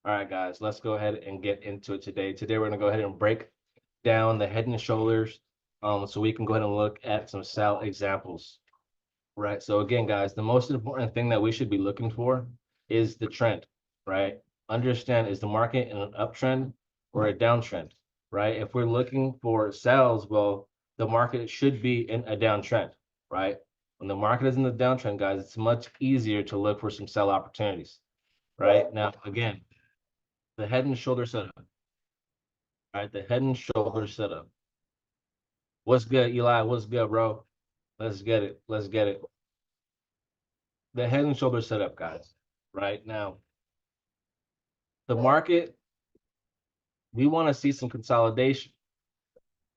All right, guys, let's go ahead and get into it today. Today, we're going to go ahead and break down the Head and Shoulders so we can go ahead and look at some sell examples, right? So again, guys, the most important thing that we should be looking for is the trend, right? Understand, is the market in an uptrend or a downtrend, right? If we're looking for sells, well, the market should be in a downtrend, right? When the market is in the downtrend, guys, it's much easier to look for some sell opportunities, right? Now, again, the Head and Shoulder setup, right? The Head and Shoulder setup. What's good, Eli? What's good, bro? Let's get it. Let's get it. The Head and Shoulder setup, guys. Right now, the market, we want to see some consolidation,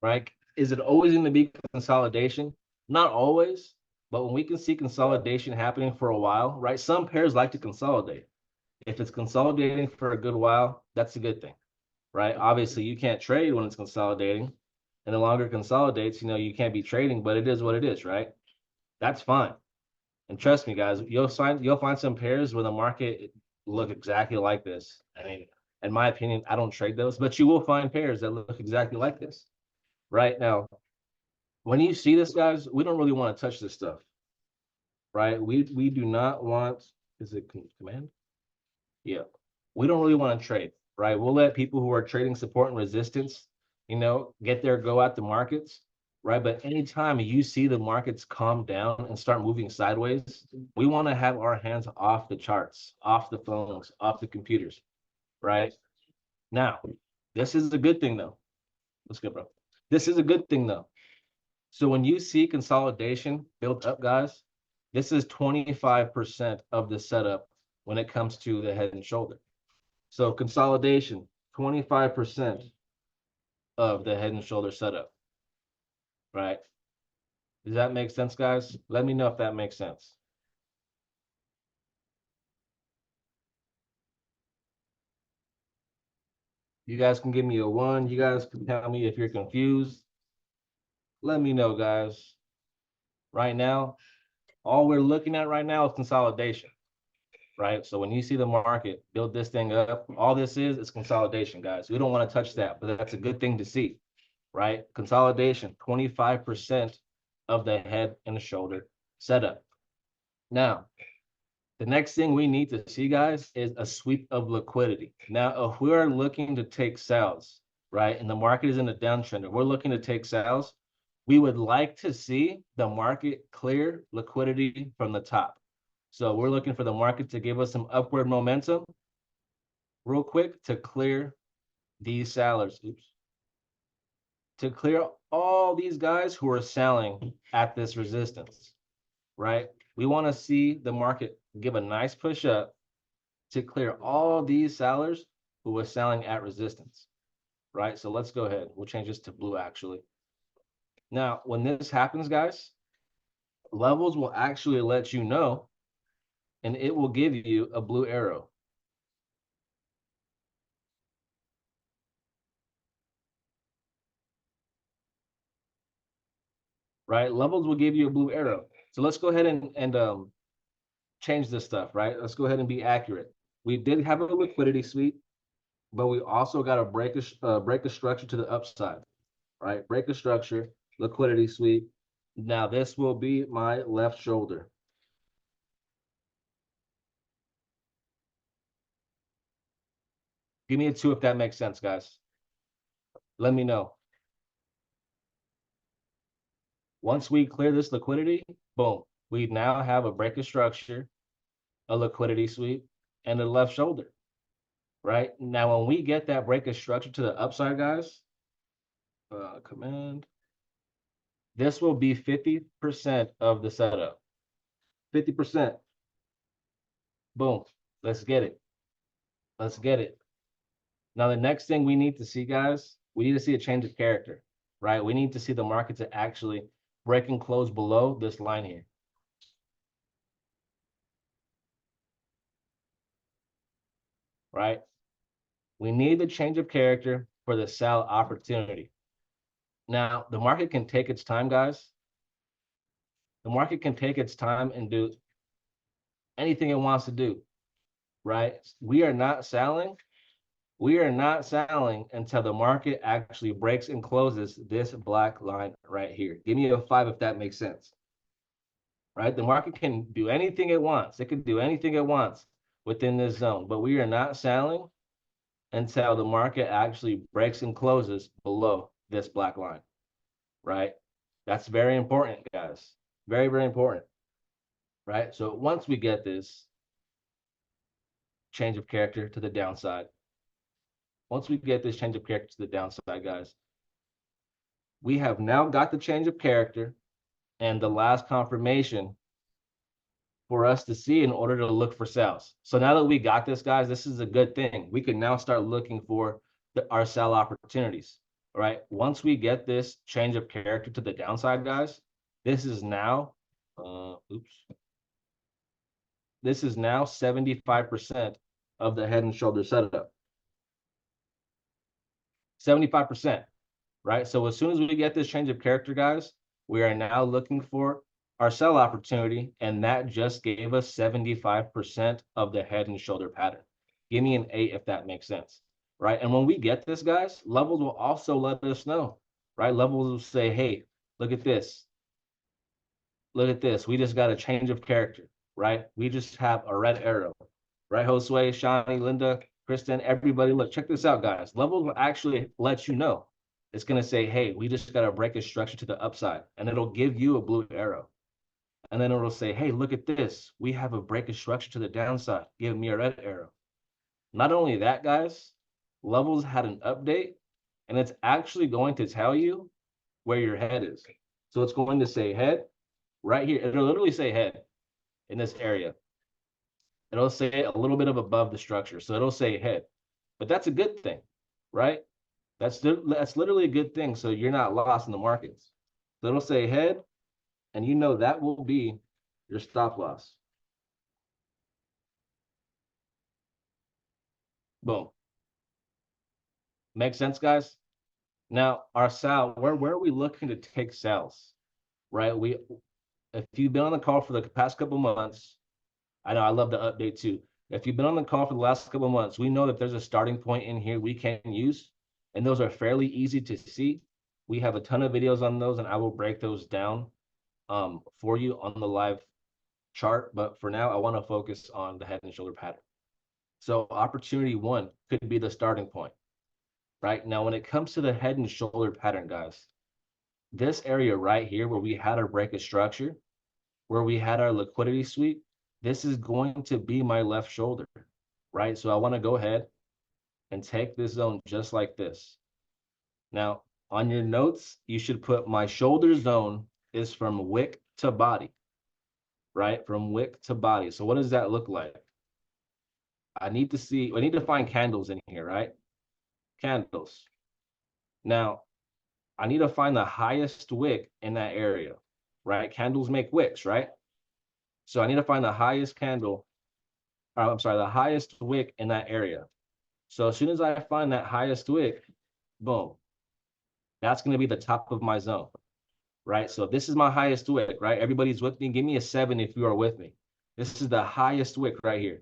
right? Is it always going to be consolidation? Not always, but when we can see consolidation happening for a while, right? Some pairs like to consolidate. If it's consolidating for a good while, that's a good thing, right? Obviously, you can't trade when it's consolidating. And the longer it consolidates, you can't be trading, but it is what it is, right? That's fine. And trust me, guys, you'll find some pairs where the market look exactly like this. I mean, in my opinion, I don't trade those, but you will find pairs that look exactly like this. Right now, when you see this, guys, we don't really want to touch this stuff, right? We do not want, is it command? Yeah. We don't really want to trade, right? We'll let people who are trading support and resistance, get their go at the markets, right? But anytime you see the markets calm down and start moving sideways, we want to have our hands off the charts, off the phones, off the computers, right? Now, this is a good thing though. Let's go, bro. This is a good thing though. So when you see consolidation built up, guys, this is 25% of the setup when it comes to the Head and Shoulder. So consolidation, 25% of the Head and Shoulder setup, right? Does that make sense, guys? Let me know if that makes sense. You guys can give me a 1. You guys can tell me if you're confused. Let me know, guys. Right now, all we're looking at right now is consolidation, right? So when you see the market build this thing up, all this is consolidation, guys. We don't want to touch that, but that's a good thing to see, right? Consolidation, 25% of the Head and the Shoulder setup. Now, the next thing we need to see, guys, is a sweep of liquidity. Now, if we're looking to take sales, right, and the market is in a downtrend, and we're looking to take sales, we would like to see the market clear liquidity from the top. So we're looking for the market to give us some upward momentum real quick to clear these sellers. To clear all these guys who are selling at this resistance, right? We want to see the market give a nice push up to clear all these sellers who were selling at resistance, right? So let's go ahead. We'll change this to blue, actually. Now, when this happens, guys, levels will actually let you know, and it will give you a blue arrow. Right? Levels will give you a blue arrow. So let's go ahead and change this stuff, right? Let's go ahead and be accurate. We did have a liquidity sweep, but we also got to break a structure to the upside, right? Break a structure, liquidity sweep. Now this will be my left shoulder. Give me a 2 if that makes sense, guys. Let me know. Once we clear this liquidity, boom, we now have a break of structure, a liquidity sweep, and a left shoulder, right? Now, when we get that break of structure to the upside, guys, command, this will be 50% of the setup. 50%. Boom. Let's get it. Let's get it. Now, the next thing we need to see, guys, we need to see a change of character, right? We need to see the market to actually break and close below this line here. Right? We need the change of character for the sell opportunity. Now, the market can take its time, guys. The market can take its time and do anything it wants to do, right? We are not selling We are not selling until the market actually breaks and closes this black line right here. Give me a 5 if that makes sense. Right? The market can do anything it wants. It can do anything it wants within this zone, but we are not selling until the market actually breaks and closes below this black line, right? That's very important, guys. Very, very important, right? So once we get this change of character to the downside, once we get this change of character to the downside, guys, we have now got the change of character and the last confirmation for us to see in order to look for sales. So now that we got this, guys, this is a good thing. We can now start looking for our sell opportunities, right? Once we get this change of character to the downside, guys, this is now, this is now 75% of the head and shoulder setup. 75%, right? So as soon as we get this change of character, guys, we are now looking for our sell opportunity, and that just gave us 75% of the head and shoulder pattern. Give me an 8 if that makes sense, right? And when we get this, guys, levels will also let us know, right? Levels will say, hey, look at this. Look at this. We just got a change of character, right? We just have a red arrow, right? Josue, Shani, Linda, Kristen, everybody, look, check this out, guys. Levels will actually let you know. It's going to say, hey, we just got to break a structure to the upside, and it'll give you a blue arrow. And then it'll say, hey, look at this. We have a break of structure to the downside. Give me a red arrow. Not only that, guys, levels had an update, and it's actually going to tell you where your head is. So it's going to say head right here. It'll literally say head in this area. It'll say a little bit of above the structure. So it'll say head. But that's a good thing, right? That's literally a good thing. So you're not lost in the markets. So it'll say head, and you know that will be your stop loss. Boom. Make sense, guys? Now, our sell, where are we looking to take sales, right? If you've been on the call for the past couple months, I know I love the update too. If you've been on the call for the last couple months, we know that there's a starting point in here we can use, and those are fairly easy to see. We have a ton of videos on those, and I will break those down for you on the live chart. But for now, I want to focus on the head and shoulder pattern. So opportunity 1 could be the starting point, right? Now, when it comes to the head and shoulder pattern, guys, this area right here where we had our break of structure, where we had our liquidity sweep, this is going to be my left shoulder, right? So I want to go ahead and take this zone just like this. Now, on your notes, you should put my shoulder zone is from wick to body, right? From wick to body. So what does that look like? I need to find candles in here, right? Candles. Now, I need to find the highest wick in that area, right? Candles make wicks, right? So I need to find the highest the highest wick in that area. So as soon as I find that highest wick, boom, that's going to be the top of my zone, right? So this is my highest wick, right? Everybody's with me. Give me a 7 if you are with me. This is the highest wick right here,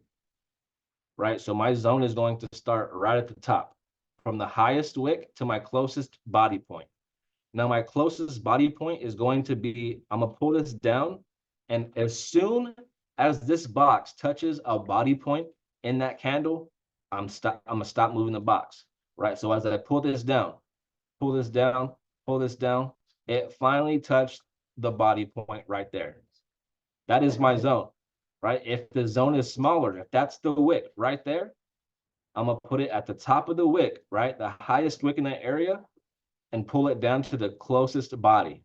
right? So my zone is going to start right at the top, from the highest wick to my closest body point. Now my closest body point is going to be, I'm going to pull this down, and as soon as this box touches a body point in that candle, I'm going to stop moving the box, right? So as I pull this down, pull this down, pull this down, it finally touched the body point right there. That is my zone, right? If the zone is smaller, if that's the wick right there, I'm going to put it at the top of the wick, right? The highest wick in that area, and pull it down to the closest body.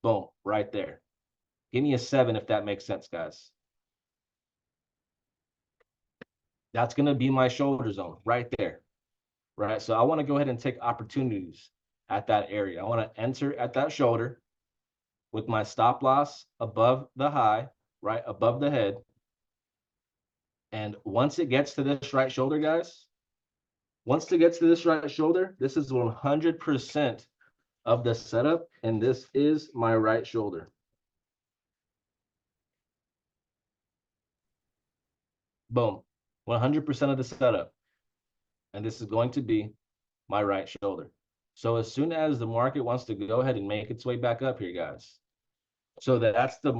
Boom, right there. Give me a 7 if that makes sense, guys. That's going to be my shoulder zone right there, right? So I want to go ahead and take opportunities at that area. I want to enter at that shoulder with my stop loss above the high, right, above the head. And once it gets to this right shoulder, guys, once it gets to this right shoulder, this is 100% of the setup, and this is my right shoulder. Boom, 100% of the setup. and this is going to be my right shoulder. So as soon as the market wants to go ahead and make its way back up here, guys. So that's the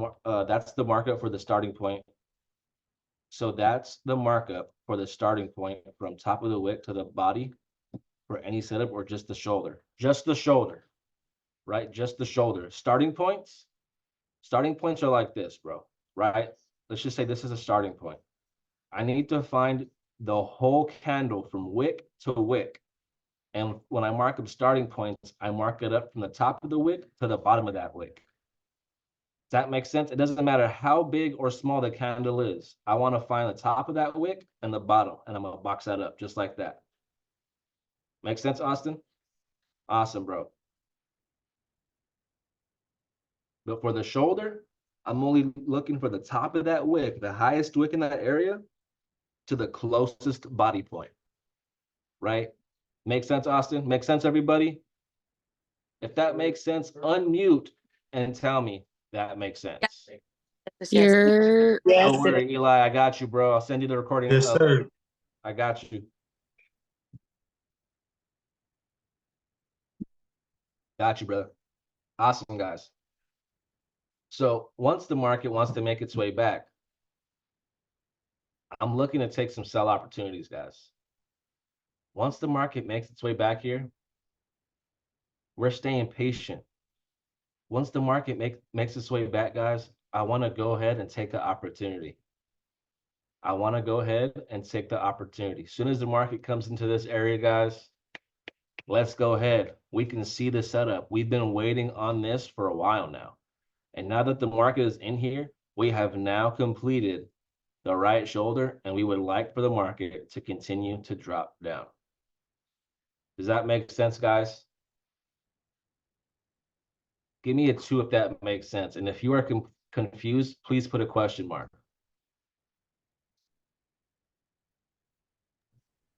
markup for the starting point. So that's the markup for the starting point from top of the wick to the body for any setup, or just the shoulder. Just the shoulder, right? Just the shoulder. Starting points are like this, bro, right? Let's just say this is a starting point. I need to find the whole candle from wick to wick. And when I mark up starting points, I mark it up from the top of the wick to the bottom of that wick. Does that make sense? It doesn't matter how big or small the candle is. I want to find the top of that wick and the bottom, and I'm going to box that up just like that. Make sense, Austin? Awesome, bro. But for the shoulder, I'm only looking for the top of that wick, the highest wick in that area, to the closest body point, right? Make sense, Austin? Make sense, everybody? If that makes sense, unmute and tell me that makes sense. You're Don't worry, Eli, I got you, bro. I'll send you the recording. Yes, sir. I got you. Got you, brother. Awesome, guys. So once the market wants to make its way back, I'm looking to take some sell opportunities, guys. Once the market makes its way back here, we're staying patient. Once the market makes its way back, guys, I want to go ahead and take the opportunity. I want to go ahead and take the opportunity. As soon as the market comes into this area, guys, let's go ahead. We can see the setup. We've been waiting on this for a while now. And now that the market is in here, we have now completed the right shoulder, and we would like for the market to continue to drop down. Does that make sense, guys? Give me a 2 if that makes sense. And if you are confused, please put a question mark.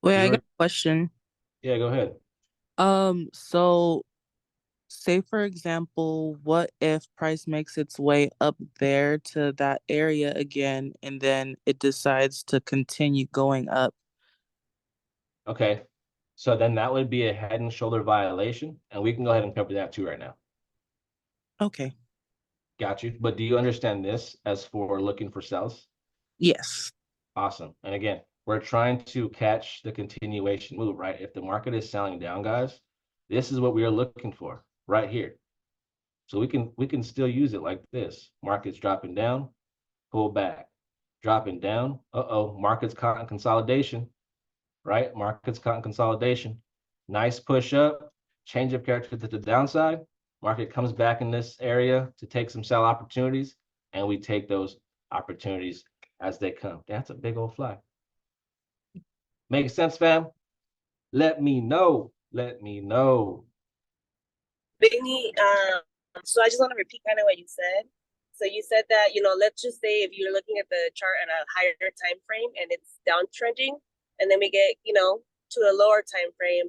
Wait, I got a question. Yeah, go ahead. So say for example, what if price makes its way up there to that area again, and then it decides to continue going up? Okay. So then that would be a head and shoulder violation, and we can go ahead and cover that too right now. Okay. Got you. But do you understand this as for looking for sells? Yes. Awesome. And again, we're trying to catch the continuation move, right? If the market is selling down, guys, this is what we are looking for right here. So we can still use it like this. Market's dropping down, pull back, dropping down. Uh-oh, market's caught in consolidation, right? Market's caught in consolidation. Nice push up, change of character to the downside. Market comes back in this area to take some sell opportunities, and we take those opportunities as they come. That's a big old fly. Make sense, fam? Let me know. Let me know. Benny, so I just want to repeat kind of what you said. So you said that, let's just say if you're looking at the chart at a higher time frame and it's downtrending, and then we get, to a lower time frame,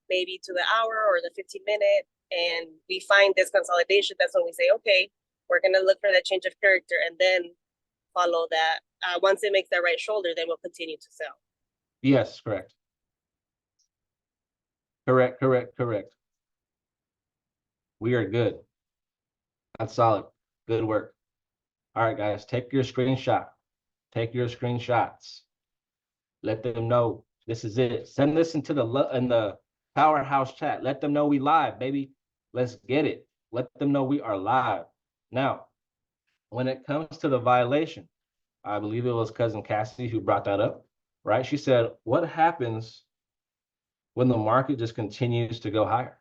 maybe to the hour or the 15-minute, and we find this consolidation, that's when we say, okay, we're going to look for that change of character and then follow that. Once it makes that right shoulder, then we'll continue to sell. Yes, correct. Correct. We are good. That's solid. Good work. All right, guys, take your screenshot. Take your screenshots. Let them know this is it. Send this into the Powerhouse chat. Let them know we live, baby. Let's get it. Let them know we are live. Now, when it comes to the violation, I believe it was cousin Cassie who brought that up, right? She said, what happens when the market just continues to go higher?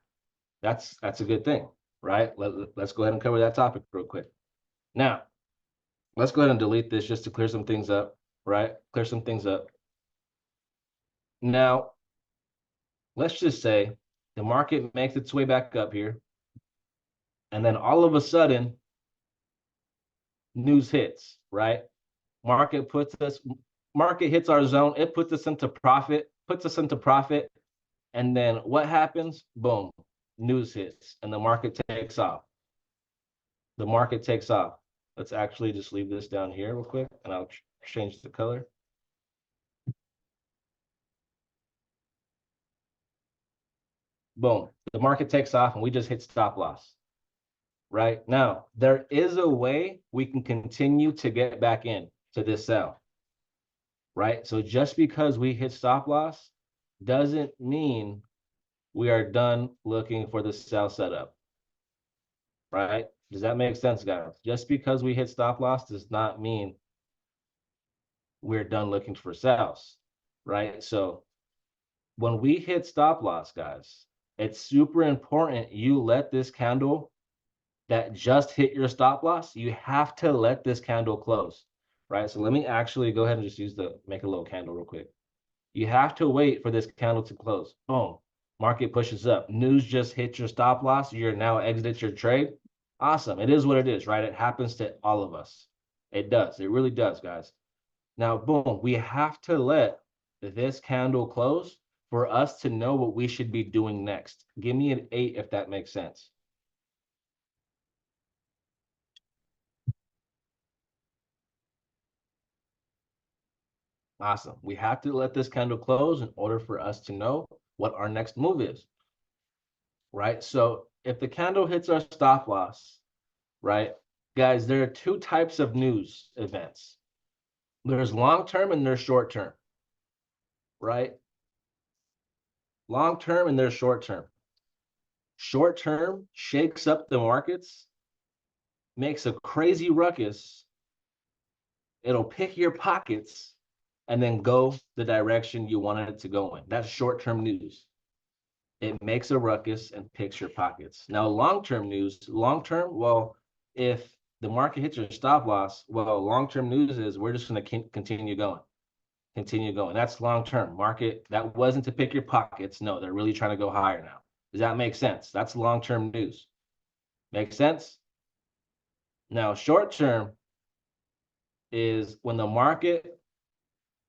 That's a good thing, right? Let's go ahead and cover that topic real quick. Now, let's go ahead and delete this just to clear some things up, right? Clear some things up. Now, let's just say the market makes its way back up here, and then all of a sudden, news hits, right? Market hits our zone, it puts us into profit, and then what happens? Boom, news hits, and the market takes off. The market takes off. Let's actually just leave this down here real quick, and I'll change the color. Boom, the market takes off and we just hit stop loss. Right now, there is a way we can continue to get back in to this sell. Right, so just because we hit stop loss doesn't mean we are done looking for the sell setup. Right, does that make sense, guys? Just because we hit stop loss does not mean we're done looking for sells. Right, so when we hit stop loss, guys, it's super important you let this candle that just hit your stop loss, you have to let this candle close, right? So let me actually go ahead and just make a little candle real quick. You have to wait for this candle to close. Boom, market pushes up. News just hit your stop loss. You're now exited your trade. Awesome, it is what it is, right? It happens to all of us. It does, it really does, guys. Now, boom, we have to let this candle close for us to know what we should be doing next. Give me an 8 if that makes sense. Awesome. We have to let this candle close in order for us to know what our next move is. Right? So if the candle hits our stop loss, right, guys, there are two types of news events. There's long-term and there's short-term, right? Long-term and there's short-term. Short-term shakes up the markets, makes a crazy ruckus. It'll pick your pockets and then go the direction you wanted it to go in. That's short-term news. It makes a ruckus and picks your pockets. Now, long-term news, long-term, well, if the market hits your stop loss, well, long-term news is we're just going to continue going. Continue going. That's long-term. Market, that wasn't to pick your pockets. No, they're really trying to go higher now. Does that make sense? That's long-term news. Make sense? Now, short-term is when the market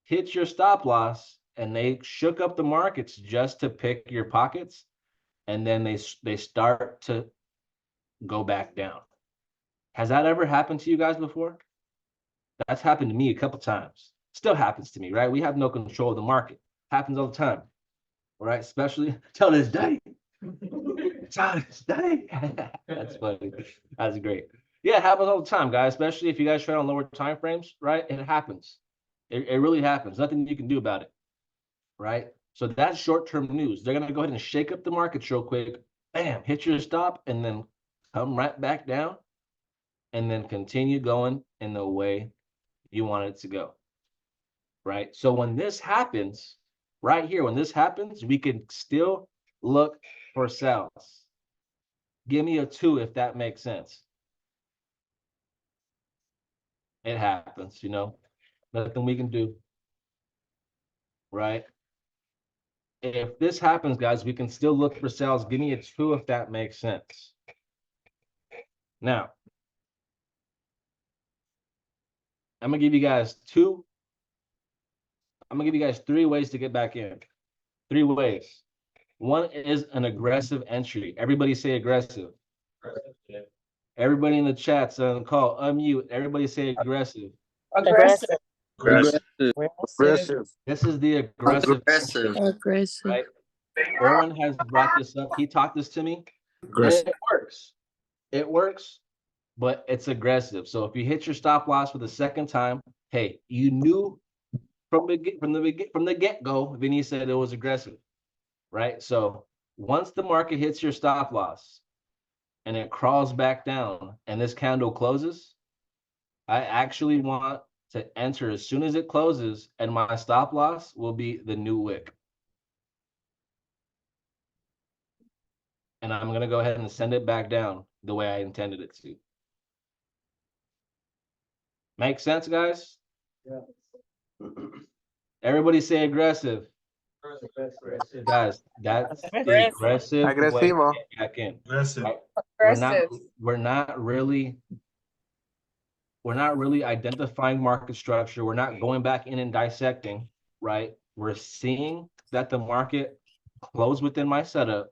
hits your stop loss and they shook up the markets just to pick your pockets, and then they start to go back down. Has that ever happened to you guys before? That's happened to me a couple times. Still happens to me, right? We have no control of the market. Happens all the time, right? Especially till this day. Till this day. That's funny. That's great. Yeah, it happens all the time, guys. Especially if you guys trade on lower time frames, right? It happens. It really happens. Nothing you can do about it, right? So that's short-term news. They're gonna go ahead and shake up the markets real quick. Bam, hit your stop, and then come right back down, and then continue going in the way you want it to go, right? So when this happens, right here, when this happens, we can still look for sells. Give me a 2 if that makes sense. It happens, you know, nothing we can do, right? If this happens, guys, we can still look for sells. Give me a 2 if that makes sense. Now, I'm gonna give you guys 3 ways to get back in. 3 ways. One is an aggressive entry. Everybody say aggressive. Everybody in the chats on the call, unmute. Everybody say aggressive. Aggressive. Aggressive. This is the aggressive, Aggressive. right? Oren has brought this up. He taught this to me. Aggressive. It works. It works, but it's aggressive. So if you hit your stop loss for the second time, hey, you knew from the get-go, Vinny said it was aggressive, right? So once the market hits your stop loss and it crawls back down and this candle closes, I actually want to enter as soon as it closes, and my stop loss will be the new wick. And I'm going to go ahead and send it back down the way I intended it to. Make sense, guys? Yeah. Everybody say aggressive. Guys, that's the Aggressive. aggressive way to Aggressivo. get back in. Aggressive. Right? Aggressive. We're not really identifying market structure. We're not going back in and dissecting, right? We're seeing that the market closed within my setup.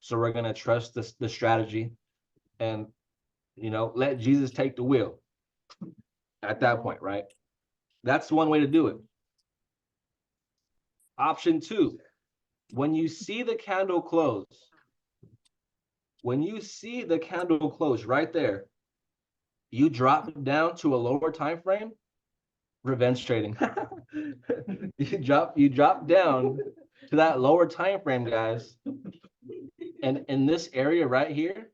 So we're going to trust the strategy and, you know, let Jesus take the wheel at that point, right? That's one way to do it. Option 2, when you see the candle close, when you see the candle close right there, you drop down to a lower time frame, revenge trading. You drop down to that lower time frame, guys. And in this area right here,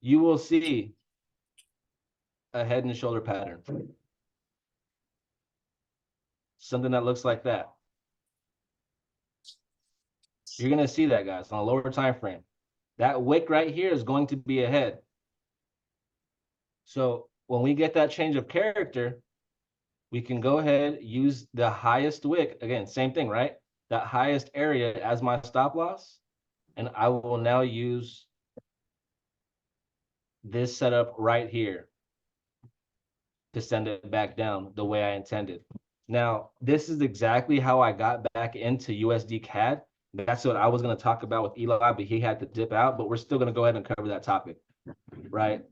you will see a head and shoulder pattern. Something that looks like that. You're gonna see that, guys, on a lower time frame. That wick right here is going to be a head. So when we get that change of character, we can go ahead, use the highest wick. Again, same thing, right? That highest area as my stop loss. And I will now use this setup right here to send it back down the way I intended. Now, this is exactly how I got back into USD CAD. That's what I was going to talk about with Eli, but he had to dip out, but we're still going to go ahead and cover that topic, right?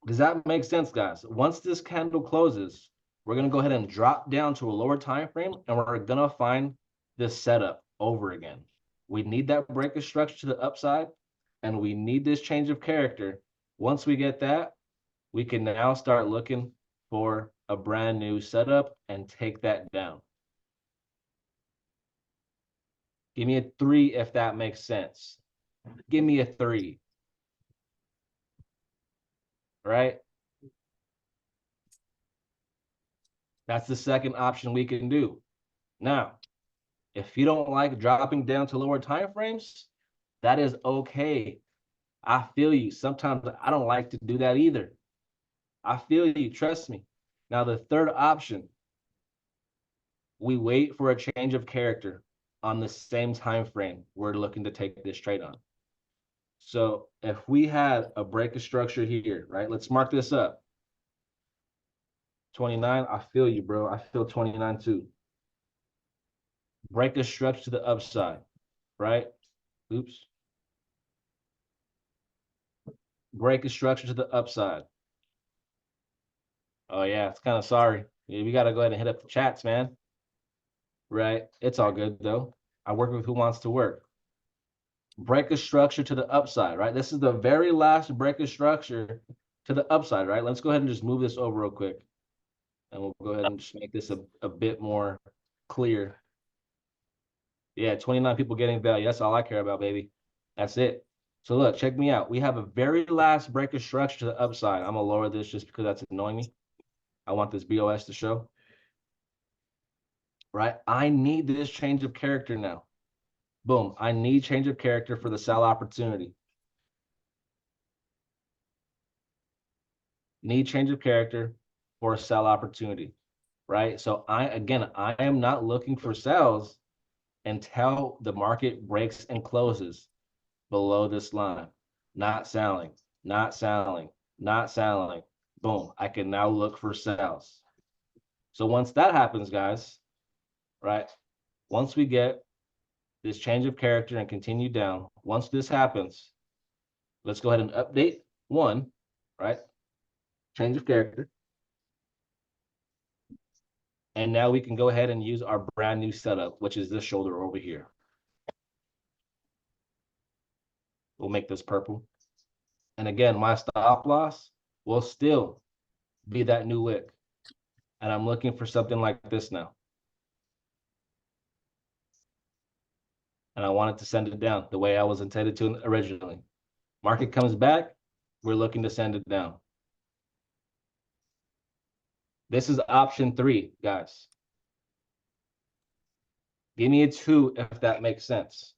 Does that make sense, guys? Once this candle closes, we're going to go ahead and drop down to a lower time frame, and we're going to find this setup over again. We need that breaker structure to the upside, and we need this change of character. Once we get that, we can now start looking for a brand new setup and take that down. Give me a 3 if that makes sense. Give me a 3. Right? That's the second option we can do. Now, if you don't like dropping down to lower time frames, that is okay. I feel you. Sometimes I don't like to do that either. I feel you, trust me. Now, the third option, we wait for a change of character on the same time frame we're looking to take this trade on. So if we had a break of structure here, right? Let's mark this up. 29, I feel you, bro. I feel 29 too. Break a structure to the upside, right? Oops. Break a structure to the upside. Oh yeah, it's kind of sorry. Yeah, we got to go ahead and hit up the chats, man. Right? It's all good though. I work with who wants to work. Break a structure to the upside, right? This is the very last break a structure to the upside, right? Let's go ahead and just move this over real quick. And we'll go ahead and just make this a bit more clear. Yeah, 29 people getting value. That's all I care about, baby. That's it. So look, check me out. We have a very last break of structure to the upside. I'm gonna lower this just because that's annoying me. I want this BOS to show. Right? I need this change of character now. Boom. I need change of character for the sell opportunity. Need change of character for a sell opportunity. Right? So I am not looking for sells until the market breaks and closes below this line. Not selling, not selling, not selling. Boom. I can now look for sells. So once that happens, guys, right? Once we get this change of character and continue down, once this happens, let's go ahead and update 1, right? Change of character. And now we can go ahead and use our brand new setup, which is this shoulder over here. We'll make this purple. And again, my stop loss will still be that new wick. And I'm looking for something like this now. And I wanted to send it down the way I was intended to originally. Market comes back, we're looking to send it down. This is option 3, guys. Give me a 2 if that makes sense.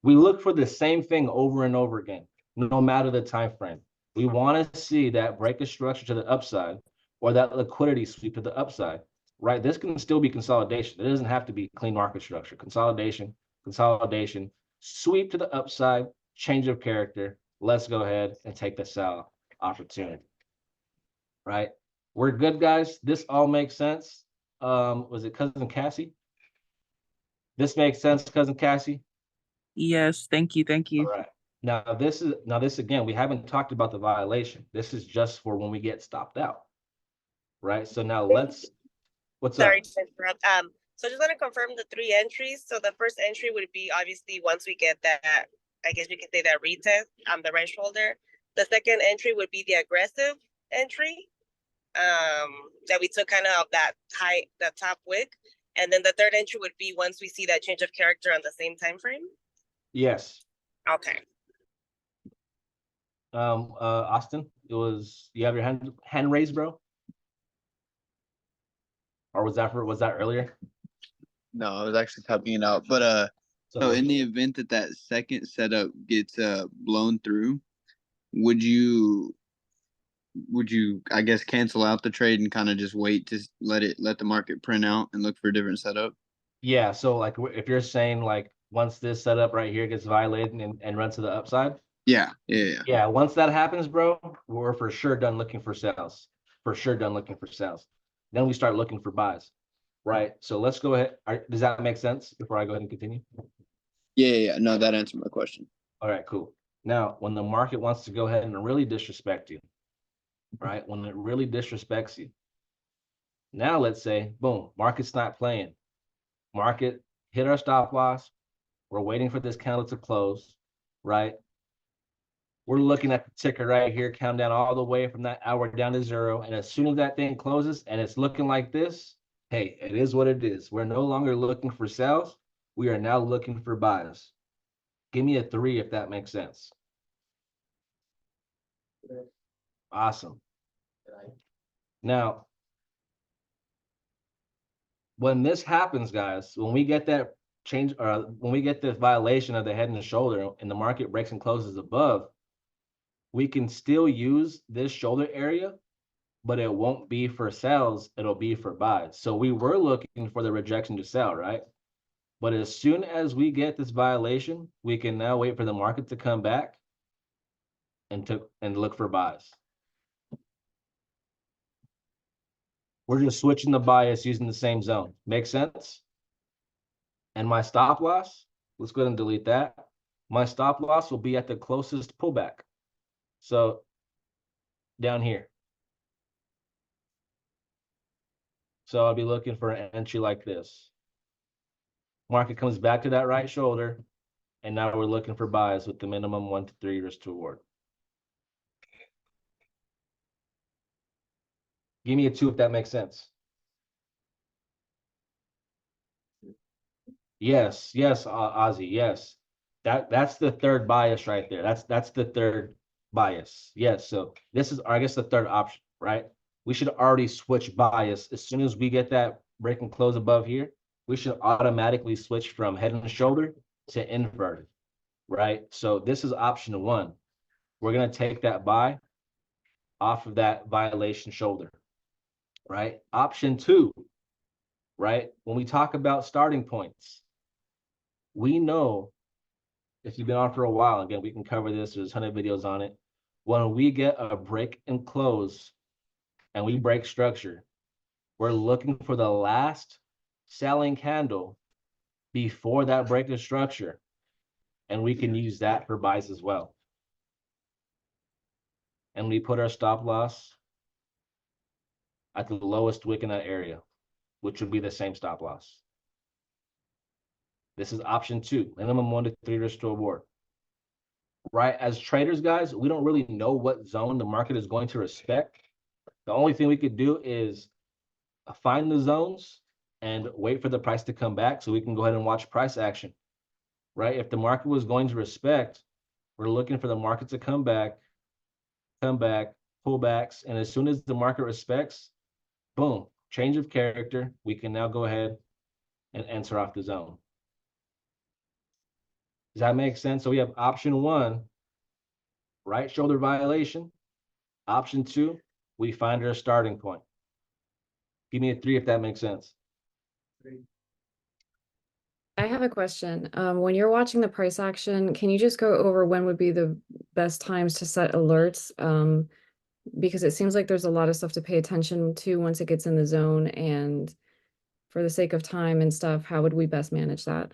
We look for the same thing over and over again, no matter the time frame. We want to see that break of structure to the upside or that liquidity sweep to the upside, right? This can still be consolidation. It doesn't have to be clean market structure. Consolidation, consolidation, sweep to the upside, change of character. Let's go ahead and take the sell opportunity, right? We're good, guys. This all makes sense. Was it Cousin Cassie? This makes sense, Cousin Cassie? Yes, thank you, thank you. All right. Now this again, we haven't talked about the violation. This is just for when we get stopped out. Right? So now what's Sorry up? to interrupt. So I just want to confirm the 3 entries. So the first entry would be obviously once we get that I guess you could say that retest on the right shoulder. The second entry would be the aggressive entry. That we took kind of that high, the top wick. And then the third entry would be once we see that change of character on the same time frame. Yes. Okay. Austin, you have your hand raised, bro? Or was that earlier? No, I was actually typing it out. But so in the event that that second setup gets blown through, would you I guess cancel out the trade and kind of just wait to let the market print out and look for a different setup? Yeah, so like if you're saying like once this setup right here gets violated and runs to the upside, Yeah. once that happens, bro, we're for sure done looking for sales. For sure done looking for sales. Then we start looking for buys, right? So let's go ahead. Does that make sense before I go ahead and continue? Yeah. No, that answered my question. All right, cool. Now, when the market wants to go ahead and really disrespect you, right? When it really disrespects you. Now let's say, boom, market's not playing. Market hit our stop loss. We're waiting for this candle to close, right? We're looking at the ticker right here, count down all the way from that hour down to 0. And as soon as that thing closes and it's looking like this, hey, it is what it is. We're no longer looking for sales. We are now looking for buys. Give me a 3 if that makes sense. Awesome. Now, when this happens, guys, when we get that change, or when we get this violation of the head and the shoulder and the market breaks and closes above, we can still use this shoulder area, but it won't be for sells, it'll be for buys. So we were looking for the rejection to sell, right? But as soon as we get this violation, we can now wait for the market to come back and look for buys. We're just switching the bias using the same zone. Make sense? And my stop loss, let's go ahead and delete that. My stop loss will be at the closest pullback. So down here. So I'll be looking for an entry like this. Market comes back to that right shoulder, and now we're looking for buys with the minimum 1 to 3 risk to reward. Give me a 2 if that makes sense. Yes, Ozzy, yes. That's the third bias right there. That's the third bias. Yes, so this is, I guess, the third option, right? We should already switch bias as soon as we get that break and close above here. We should automatically switch from head and shoulder to inverted, right? So this is option 1. We're gonna take that buy off of that violation shoulder, right? Option 2, right? When we talk about starting points, we know, if you've been on for a while, again, we can cover this, there's a ton of videos on it. When we get a break and close and we break structure, we're looking for the last selling candle before that break of structure. And we can use that for buys as well. And we put our stop loss at the lowest wick in that area, which would be the same stop loss. This is option 2, minimum 1 to 3 risk to reward. Right? As traders, guys, we don't really know what zone the market is going to respect. The only thing we could do is find the zones and wait for the price to come back so we can go ahead and watch price action. Right? If the market was going to respect, we're looking for the market to come back, pullbacks, and as soon as the market respects, boom, change of character, we can now go ahead and enter off the zone. Does that make sense? So we have option 1, right shoulder violation. Option 2, we find our starting point. Give me a 3 if that makes sense. I have a question. When you're watching the price action, can you just go over when would be the best times to set alerts? Because it seems like there's a lot of stuff to pay attention to once it gets in the zone, and for the sake of time and stuff, how would we best manage that?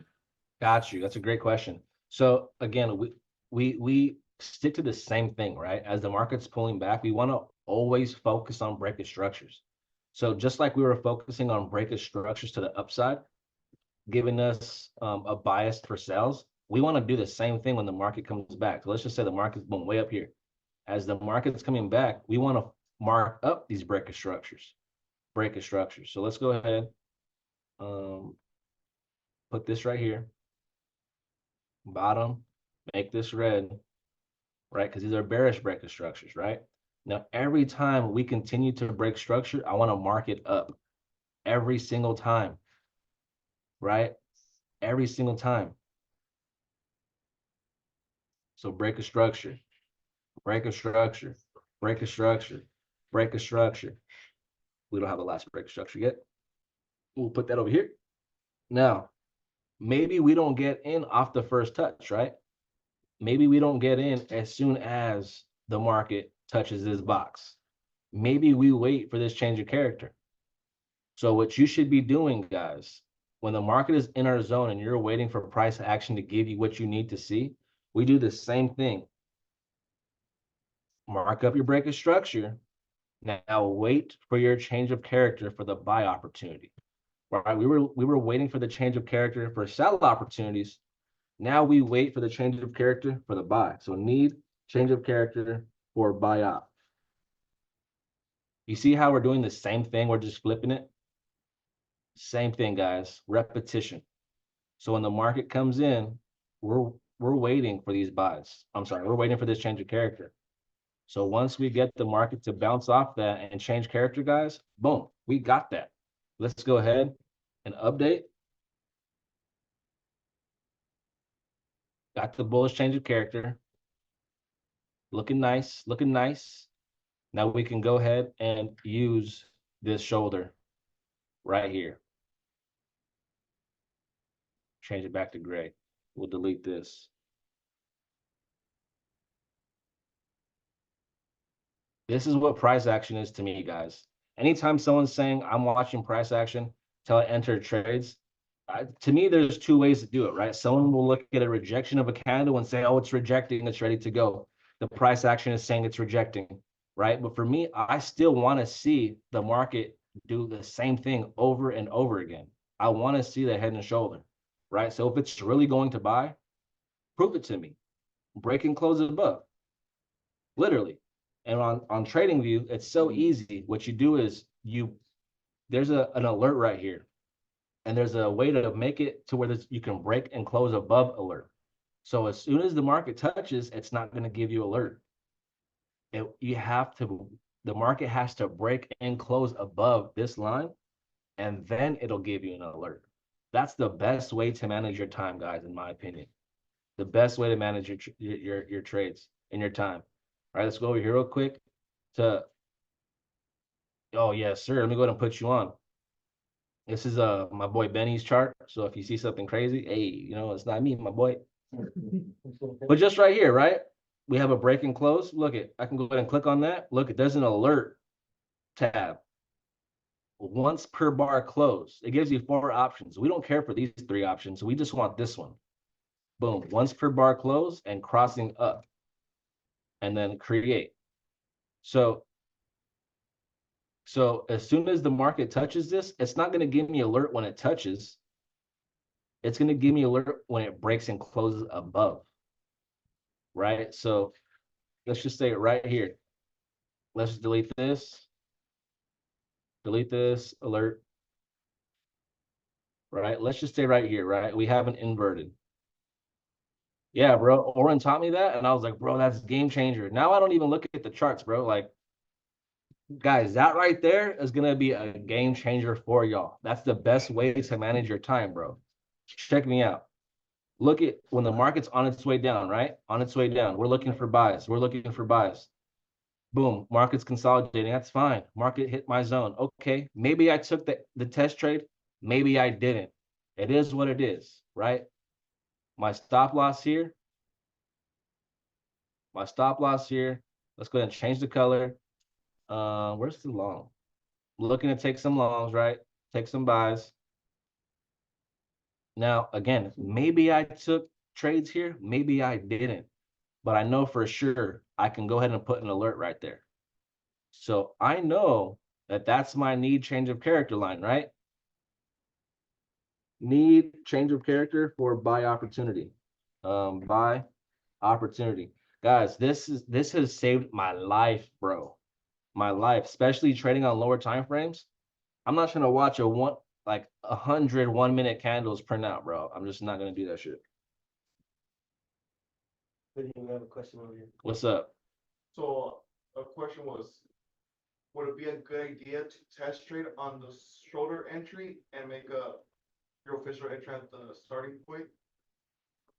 Got you. That's a great question. So again, we stick to the same thing, right? As the market's pulling back, we want to always focus on breakage structures. So just like we were focusing on breakage structures to the upside, giving us a bias for sales, We want to do the same thing when the market comes back. So let's just say the market's boom way up here. As the market's coming back, we want to mark up these breaker structures. So let's go ahead. Put this right here. Bottom, make this red, right? Because these are bearish breaker structures, right? Now, every time we continue to break structure, I want to mark it up every single time, right? Every single time. So break a structure, break a structure, break a structure, break a structure. We don't have the last break structure yet. We'll put that over here. Now, maybe we don't get in off the first touch, right? Maybe we don't get in as soon as the market touches this box. Maybe we wait for this change of character. So what you should be doing, guys, when the market is in our zone and you're waiting for price action to give you what you need to see, we do the same thing. Mark up your breaker structure. Now wait for your change of character for the buy opportunity. Right? We were waiting for the change of character for sell opportunities. Now we wait for the change of character for the buy. So need change of character for buy op. You see how we're doing the same thing? We're just flipping it. Same thing, guys. Repetition. So when the market comes in, we're waiting for these buys. I'm sorry, we're waiting for this change of character. So once we get the market to bounce off that and change character, guys, boom, we got that. Let's go ahead and update. Got the bullish change of character. Looking nice, looking nice. Now we can go ahead and use this shoulder right here. Change it back to gray. We'll delete this. This is what price action is to me, guys. Anytime someone's saying, I'm watching price action till I enter trades, to me, there's two ways to do it, right? Someone will look at a rejection of a candle and say, oh, it's rejecting, it's ready to go. The price action is saying it's rejecting, right? But for me, I still want to see the market do the same thing over and over again. I want to see the head and shoulder, right? So if it's really going to buy, prove it to me. Break and close above, literally. And on TradingView, it's so easy. What you do is there's an alert right here. And there's a way to make it to where you can break and close above alert. So as soon as the market touches, it's not going to give you alert. The market has to break and close above this line, and then it'll give you an alert. That's the best way to manage your time, guys, in my opinion. The best way to manage your trades and your time. All right, let's go over here real quick to, oh, yes, sir. Let me go ahead and put you on. This is my boy Benny's chart. So if you see something crazy, hey, it's not me, my boy. But just right here, right? We have a break and close. Look it, I can go ahead and click on that. Look, there's an alert tab. Once per bar close. It gives you 4 options. We don't care for these 3 options. We just want this one. Boom, once per bar close and crossing up. And then create. So as soon as the market touches this, it's not going to give me alert when it touches. It's going to give me alert when it breaks and closes above. Right? So let's just say it right here. Let's delete this. Delete this alert. Right? Let's just stay right here, right? We haven't inverted. Yeah, bro. Oren taught me that, and I was like, bro, that's game changer. Now I don't even look at the charts, bro. Like, guys, that right there is going to be a game changer for y'all. That's the best way to manage your time, bro. Check me out. Look at when the market's on its way down, right? On its way down. We're looking for buys. We're looking for buys. Boom. Market's consolidating. That's fine. Market hit my zone. Okay. Maybe I took the test trade. Maybe I didn't. It is what it is, right? My stop loss here. My stop loss here. Let's go ahead and change the color. Where's the long? Looking to take some longs, right? Take some buys. Now, again, maybe I took trades here. Maybe I didn't. But I know for sure I can go ahead and put an alert right there. So I know that that's my need change of character line, right? Need change of character for buy opportunity. Buy opportunity. Guys, this has saved my life, bro. My life, especially trading on lower time frames. I'm not trying to watch a 100 1-minute candles print out, bro. I'm just not gonna do that shit. Then you have a question over here. What's up? So a question was, would it be a good idea to test trade on the shoulder entry and make your official entry at the starting point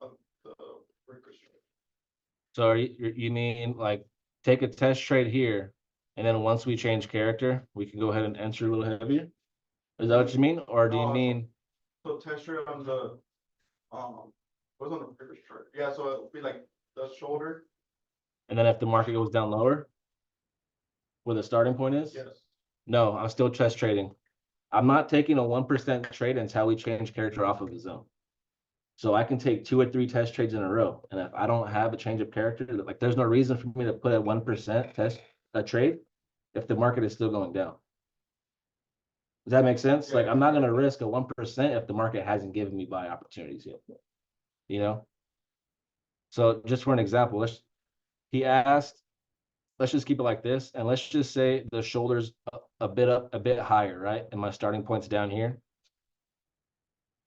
of the breaker strike? So you mean like take a test trade here, and then once we change character, we can go ahead and enter a little heavier? Is that what you mean? Or do you No, mean So test trade on the, what's on the breaker strike? Yeah, so it'll be like the shoulder, and then if the market goes down lower, where the starting point is? yes. No, I'm still test trading. I'm not taking a 1% trade until we change character off of the zone. So I can take 2 or 3 test trades in a row. And if I don't have a change of character, like there's no reason for me to put a 1% a trade if the market is still going down. Does that make sense? Like Yeah. I'm not gonna risk a 1% if the market hasn't given me buy opportunities yet. You know? So just for an example, he asked, let's just keep it like this, and let's just say the shoulder's a bit higher, right? And my starting point's down here.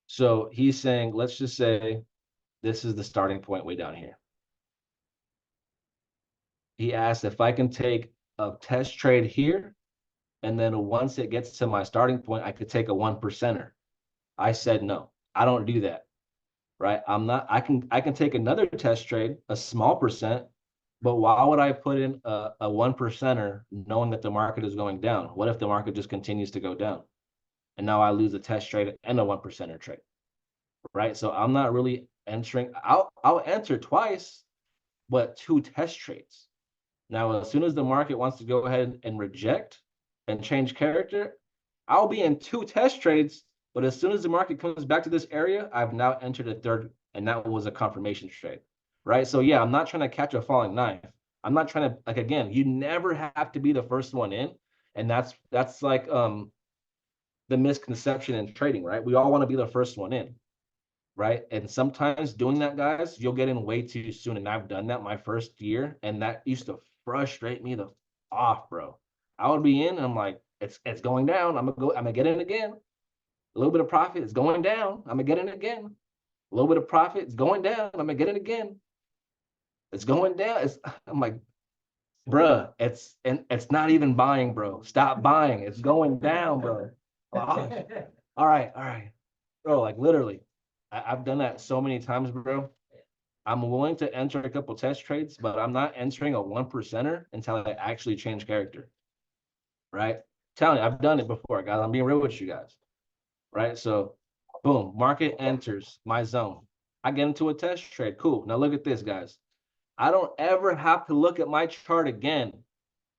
So he's saying, let's just say this is the starting point way down here. He asked if I can take a test trade here, and then once it gets to my starting point, I could take a 1%er. I said no, I don't do that. Right? I can take another test trade, a small percent, but why would I put in a 1%er knowing that the market is going down? What if the market just continues to go down? And now I lose a test trade and a 1%er trade. Right? So I'm not really entering. I'll enter twice, but 2 test trades. Now, as soon as the market wants to go ahead and reject and change character, I'll be in 2 test trades. But as soon as the market comes back to this area, I've now entered a third, and that was a confirmation trade, right? So yeah, I'm not trying to catch a falling knife. I'm not trying to, like, again, you never have to be the first one in. And that's like the misconception in trading, right? We all want to be the first one in, right? And sometimes doing that, guys, you'll get in way too soon. And I've done that my first year, and that used to frustrate me the off, bro. I would be in, and I'm like, it's going down. I'm gonna get in again. A little bit of profit is going down. I'm gonna get in again. A little bit of profit is going down. I'm gonna get in again. It's going down. I'm like, bruh, it's not even buying, bro. Stop buying. It's going down, bro. All right, bro. Like literally, I've done that so many times, bro. I'm willing to enter a couple test trades, but I'm not entering a 1%er until I actually change character. Right? Telling you, I've done it before, guys. I'm being real with you guys. Right? So, boom, market enters my zone. I get into a test trade. Cool. Now look at this, guys. I don't ever have to look at my chart again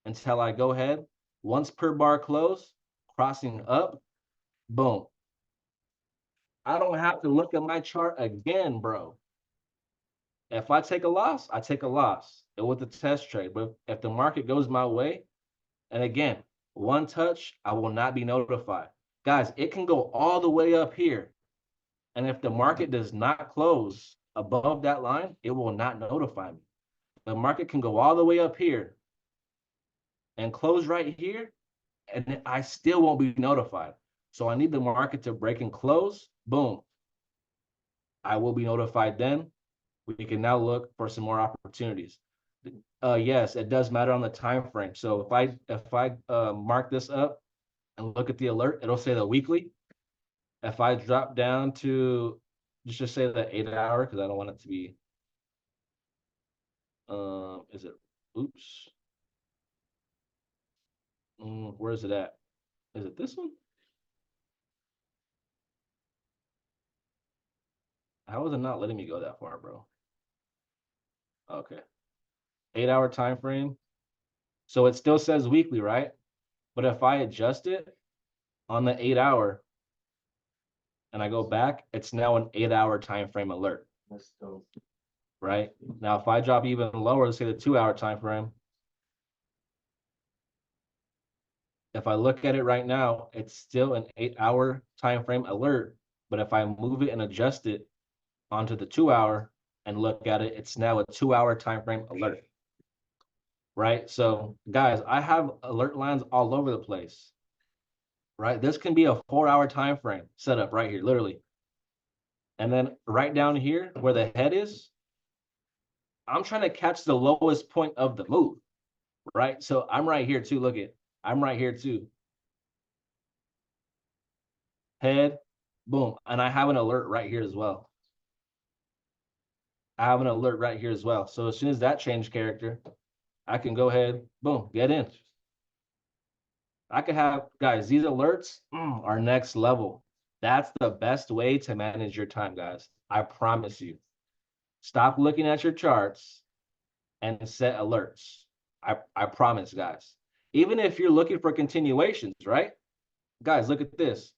until I go ahead. Once per bar close, crossing up, boom. I don't have to look at my chart again, bro. If I take a loss, I take a loss with the test trade. But if the market goes my way, and again, one touch, I will not be notified. Guys, it can go all the way up here. And if the market does not close above that line, it will not notify me. The market can go all the way up here and close right here, and I still won't be notified. So I need the market to break and close. Boom. I will be notified then. We can now look for some more opportunities. Yes, it does matter on the time frame. So if I mark this up and look at the alert, it'll say the weekly. If I drop down to just say the 8 hour, because I don't want it to be is it oops. Where is it at? Is it this one? How is it not letting me go that far, bro? Okay. 8 hour time frame. So it still says weekly, right? But if I adjust it on the 8 hour and I go back, it's now an 8 hour time frame alert. Let's go. Right? Now, if I drop even lower, let's say the 2 hour time frame. If I look at it right now, it's still an 8 hour time frame alert. But if I move it and adjust it onto the 2 hour, and look at it, it's now a 2-hour time frame alert. Right? So guys, I have alert lines all over the place. Right? This can be a 4-hour time frame set up right here, literally. And then right down here where the head is, I'm trying to catch the lowest point of the move. Right? So I'm right here too. Look at, I'm right here too. Head, boom. And I have an alert right here as well. I have an alert right here as well. So as soon as that changed character, I can go ahead, boom, get in. I could have, guys, these alerts are next level. That's the best way to manage your time, guys. I promise you. Stop looking at your charts and set alerts. I promise, guys. Even if you're looking for continuations, right? Guys, look at this.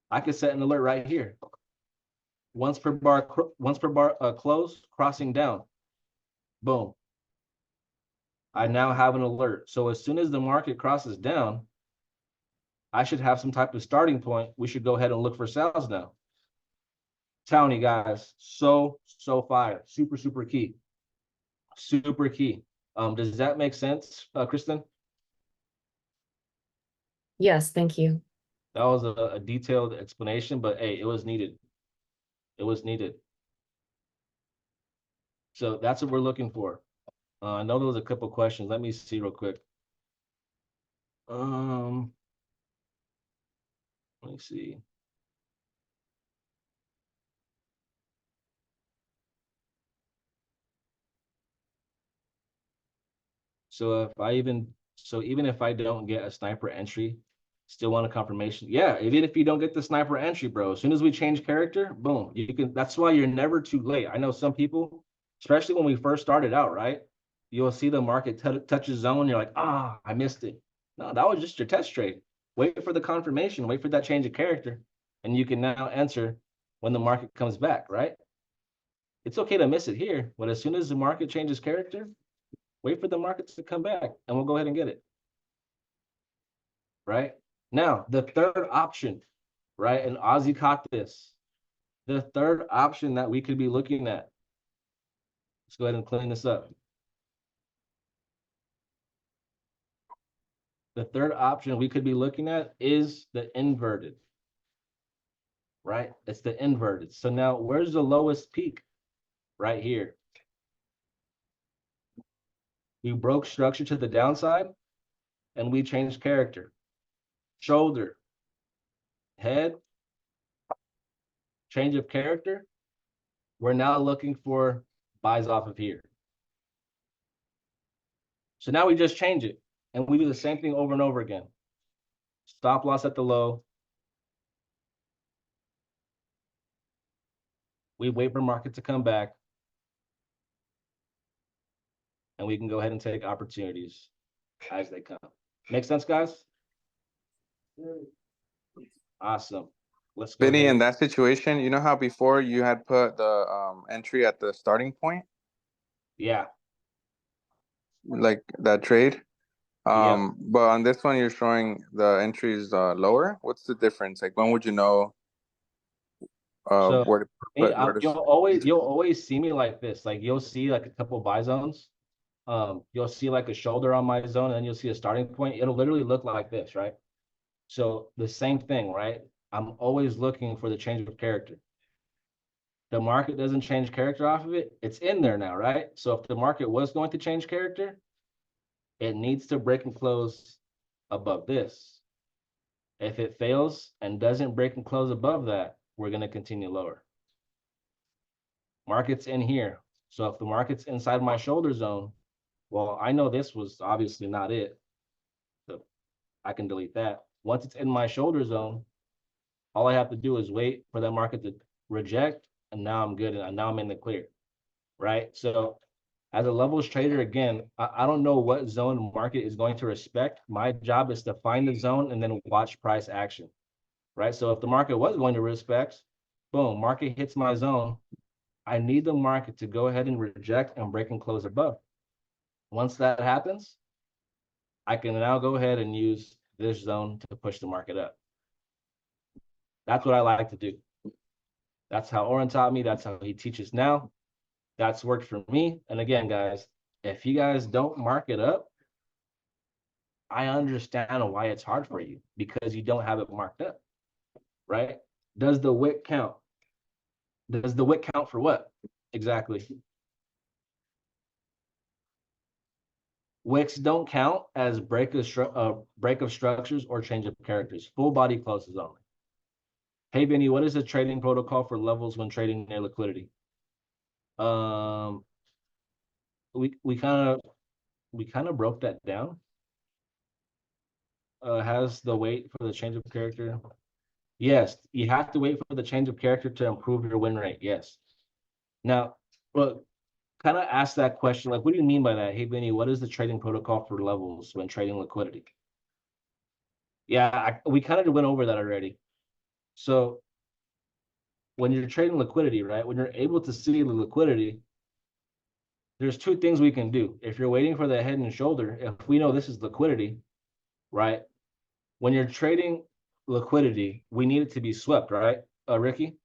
I could set an alert right here. Once per bar close, crossing down. Boom. I now have an alert. So as soon as the market crosses down, I should have some type of starting point. We should go ahead and look for sales now. Telling you guys, so fire. Super, super key. Super key. Does that make sense, Kristen? Yes, thank you. That was a detailed explanation, but hey, it was needed. It was needed. So that's what we're looking for. I know there was a couple questions. Let me see real quick. Let me see. So even if I don't get a sniper entry, still want a confirmation. Yeah, even if you don't get the sniper entry, bro, as soon as we change character, boom, you can. That's why you're never too late. I know some people, especially when we first started out, right? You'll see the market touch a zone, you're like, I missed it. No, that was just your test trade. Wait for the confirmation, wait for that change of character, and you can now enter when the market comes back, right? It's okay to miss it here, but as soon as the market changes character, wait for the markets to come back and we'll go ahead and get it. Right? Now, the third option, right? And Ozzy caught this. The third option that we could be looking at. Let's go ahead and clean this up. The third option we could be looking at is the inverted. Right? It's the inverted. So now where's the lowest peak? Right here. We broke structure to the downside and we changed character. Shoulder, head, change of character. We're now looking for buys off of here. So now we just change it and we do the same thing over and over again. Stop loss at the low. We wait for market to come back. And we can go ahead and take opportunities as they come. Make sense, guys? Awesome. Let's go. Vinny, in that situation, you know how before you had put the entry at the starting point, Yeah. like that trade? Yeah. But on this one, you're showing the entries lower. What's the difference? Like, when would you know So where to put? you'll always see me like this. Like you'll see like a couple buy zones. You'll see like a shoulder on my zone, and then you'll see a starting point. It'll literally look like this, right? So the same thing, right? I'm always looking for the change of character. The market doesn't change character off of it. It's in there now, right? So if the market was going to change character, it needs to break and close above this. If it fails and doesn't break and close above that, we're going to continue lower. Market's in here. So if the market's inside my shoulder zone, well, I know this was obviously not it. So I can delete that. Once it's in my shoulder zone, all I have to do is wait for that market to reject, and now I'm good, and now I'm in the clear, right? So as a levels trader, again, I don't know what zone market is going to respect. My job is to find the zone and then watch price action, right? So if the market was going to respect, boom, market hits my zone. I need the market to go ahead and reject and break and close above. Once that happens, I can now go ahead and use this zone to push the market up. That's what I like to do. That's how Oren taught me. That's how he teaches now. That's worked for me. And again, guys, if you guys don't mark it up, I understand why it's hard for you because you don't have it marked up, right? Does the wick count? Does the wick count for what? Exactly. Wicks don't count as break of structures or change of characters. Full body closes only. Hey, Benny, what is the trading protocol for levels when trading near liquidity? We kind of broke that down. Has the wait for the change of character? Yes, you have to wait for the change of character to improve your win rate. Yes. Now, well, kind of ask that question, like, what do you mean by that? Hey, Benny, what is the trading protocol for levels when trading liquidity? Yeah, we kind of went over that already. So when you're trading liquidity, right, when you're able to see the liquidity, there's two things we can do. If you're waiting for the head and shoulder, if we know this is liquidity, right? When you're trading liquidity, we need it to be swept, right, Ricky?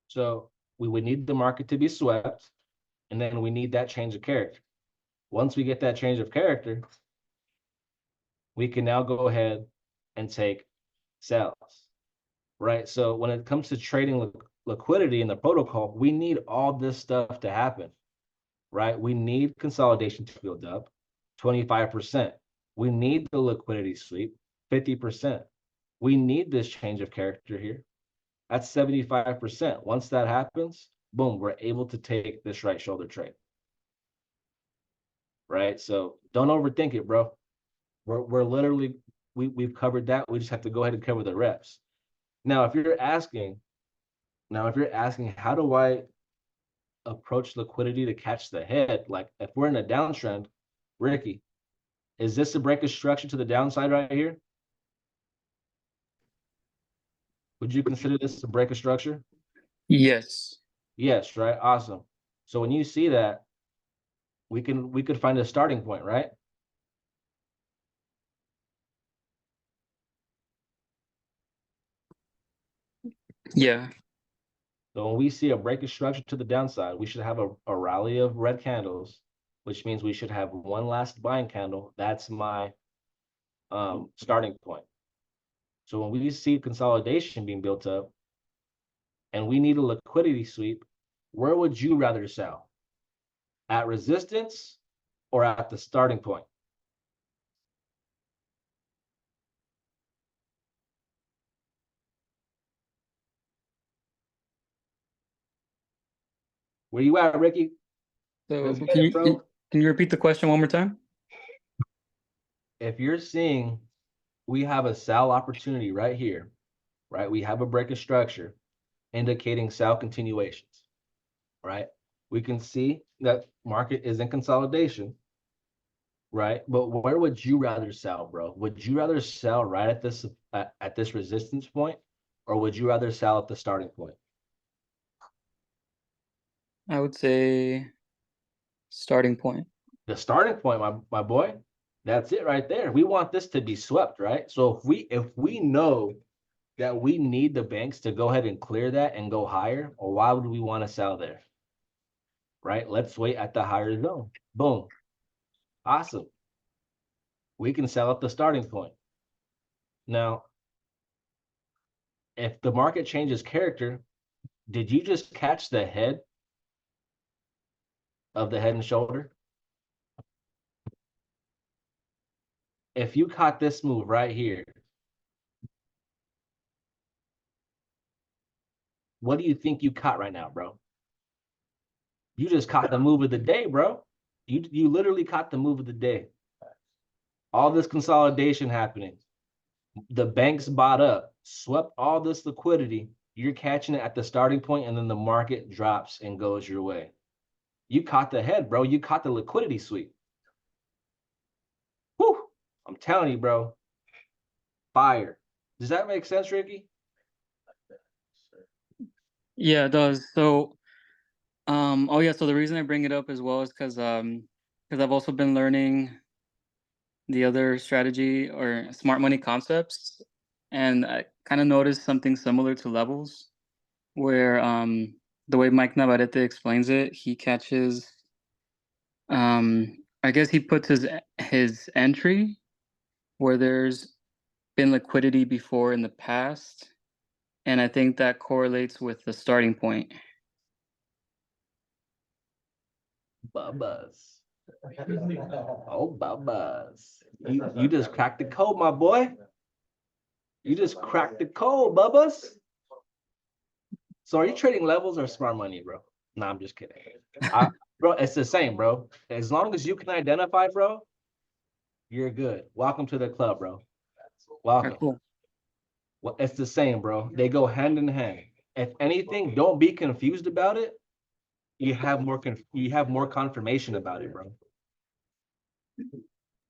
So we would need the market to be swept, and then we need that change of character. Once we get that change of character, we can now go ahead and take sells, right? So when it comes to trading liquidity in the protocol, we need all this stuff to happen, right? We need consolidation to build up, 25%. We need the liquidity sweep, 50%. We need this change of character here. That's 75%. Once that happens, boom, we're able to take this right shoulder trade. Right? So don't overthink it, bro. We're literally, we've covered that. We just have to go ahead and cover the reps. Now, if you're asking, how do I approach liquidity to catch the head? Like if we're in a downtrend, Ricky, is this a break of structure to the downside right here? Would you consider this a break of structure? Yes. Yes, right? Awesome. So when you see that, we could find a starting point, right? Yeah. So when we see a break of structure to the downside, we should have a rally of red candles, which means we should have one last buying candle. That's my starting point. So when we see consolidation being built up and we need a liquidity sweep, where would you rather sell? At resistance or at the starting point? Where you at, Ricky? So Let's get can it, you bro. can you repeat the question one more time? If you're seeing we have a sell opportunity right here, right? We have a break of structure indicating sell continuations, right? We can see that market is in consolidation, right? But where would you rather sell, bro? Would you rather sell right at this resistance point, or would you rather sell at the starting point? I would say starting point. The starting point, my boy, that's it right there. We want this to be swept, right? So if we know that we need the banks to go ahead and clear that and go higher, or why would we want to sell there? Right? Let's wait at the higher zone. Boom. Awesome. We can sell at the starting point. Now, if the market changes character, did you just catch the head of the head and shoulder? If you caught this move right here, what do you think you caught right now, bro? You just caught the move of the day, bro. You literally caught the move of the day. All this consolidation happening. The banks bought up, swept all this liquidity. You're catching it at the starting point, and then the market drops and goes your way. You caught the head, bro. You caught the liquidity sweep. Whew. I'm telling you, bro. Fire. Does that make sense, Ricky? Yeah, it does. So oh yeah, so the reason I bring it up as well is because I've also been learning the other strategy or smart money concepts, and kind of noticed something similar to levels, where the way Mike Navarrete explains it, he catches I guess he puts his entry where there's been liquidity before in the past, and I think that correlates with the starting point. Bubba's. Oh, Bubba's. You just cracked the code, my boy. You just cracked the code, Bubba's. So are you trading levels or smart money, bro? Nah, I'm just kidding. Bro, it's the same, bro. As long as you can identify, bro, you're good. Welcome to the club, bro. Welcome. Okay, cool. Well, it's the same, bro. They go hand in hand. If anything, don't be confused about it. You have more confirmation about it, bro.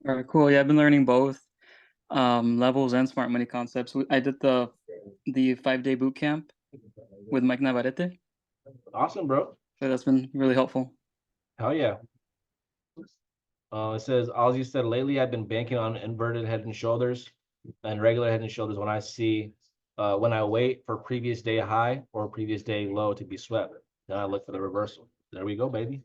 All right, cool. Yeah, I've been learning both levels and smart money concepts. I did the 5-day boot camp with Mike Navarrete, Awesome, bro. so that's been really helpful. Hell yeah. It says, Ozzy said, lately I've been banking on inverted head and shoulders and regular head and shoulders when I wait for previous day high or previous day low to be swept. Then I look for the reversal. There we go, baby.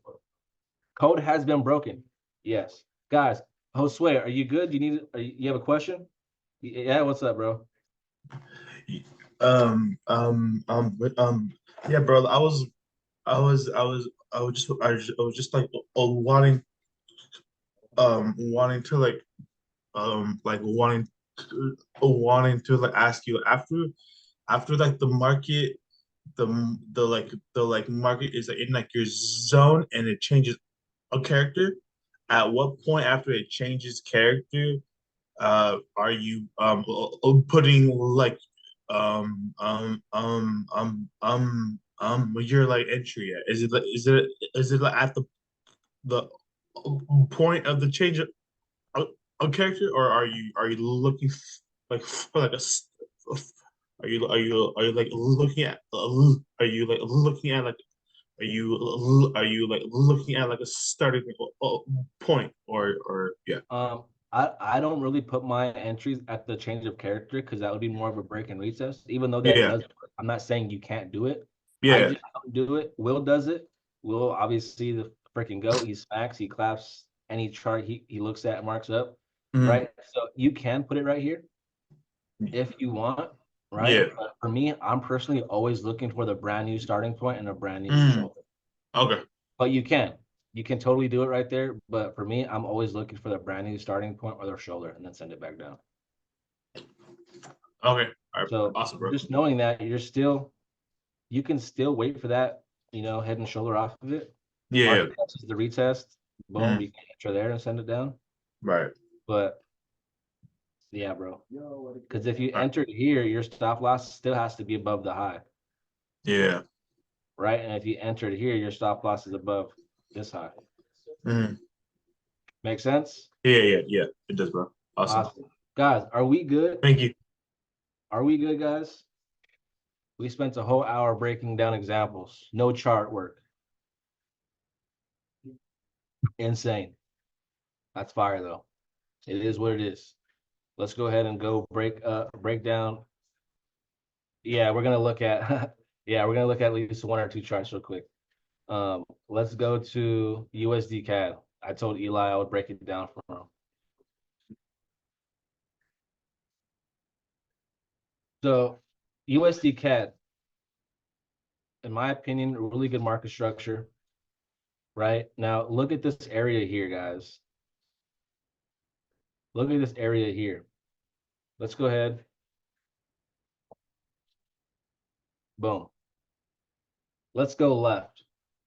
Code has been broken. Yes. Guys, Josue, are you good? You have a question? Yeah, what's up, bro? Yeah, bro. I was just like wanting to like ask you after like the market, the market is like in like your zone and it changes a character. At what point after it changes character, are you putting like your like entry at? Is it like at the point of the change of character, or are you looking like for like are you like looking at are you like looking at like are you like looking at like a starting point or yeah. I don't really put my entries at the change of character because that would be more of a break and retest. Even though that Yeah. does, I'm not saying you can't do it. I Yeah. just don't do it. Will does it. Will obviously the freaking goat. He smacks. He claps any chart he looks at and marks up. Mhm. Right. So you can put it right here if you want. Right. Yeah. But for me, I'm personally always looking for the brand new starting point and a brand new Mhm. shoulder. Okay. But you can totally do it right there. But for me, I'm always looking for the brand new starting point or their shoulder and then send it back down. Okay. All right. So Awesome, bro. just knowing that you can still wait for that, head and shoulder off of it. Yeah. Market touches the retest, boom, Mhm. you can enter there and send it down. Right. But yeah, bro. Because if you Right. entered here, your stop loss still has to be above the high, Yeah. right? And if you entered here, your stop loss is above this high. Mhm. Make sense? Yeah. It does, bro. Awesome. Guys, are we good? Thank you. Are we good, guys? We spent a whole hour breaking down examples. No chart work. Insane. That's fire though. It is what it is. Let's go ahead and go break down. Yeah, we're gonna look at at least one or two charts real quick. Let's go to USD CAD. I told Eli I would break it down for him. So USD CAD, in my opinion, a really good market structure. Right now, look at this area here, guys. Look at this area here. Let's go ahead. Boom. Let's go left,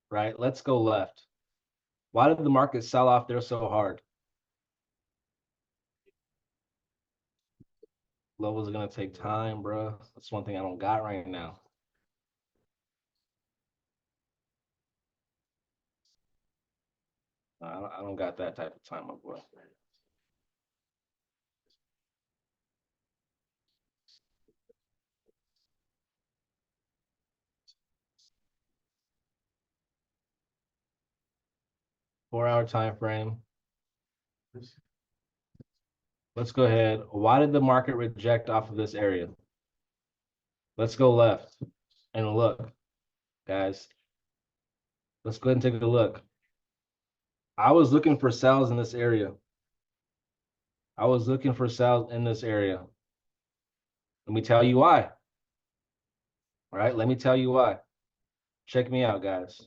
right? Let's go left. Why did the market sell off there so hard? Levels are gonna take time, bro. That's one thing I don't got right now. I don't got that type of time, my boy. Four-hour time frame. Let's go ahead. Why did the market reject off of this area? Let's go left and look, guys. Let's go ahead and take a look. I was looking for sales in this area. I was looking for sales in this area. Let me tell you why. All right, let me tell you why. Check me out, guys.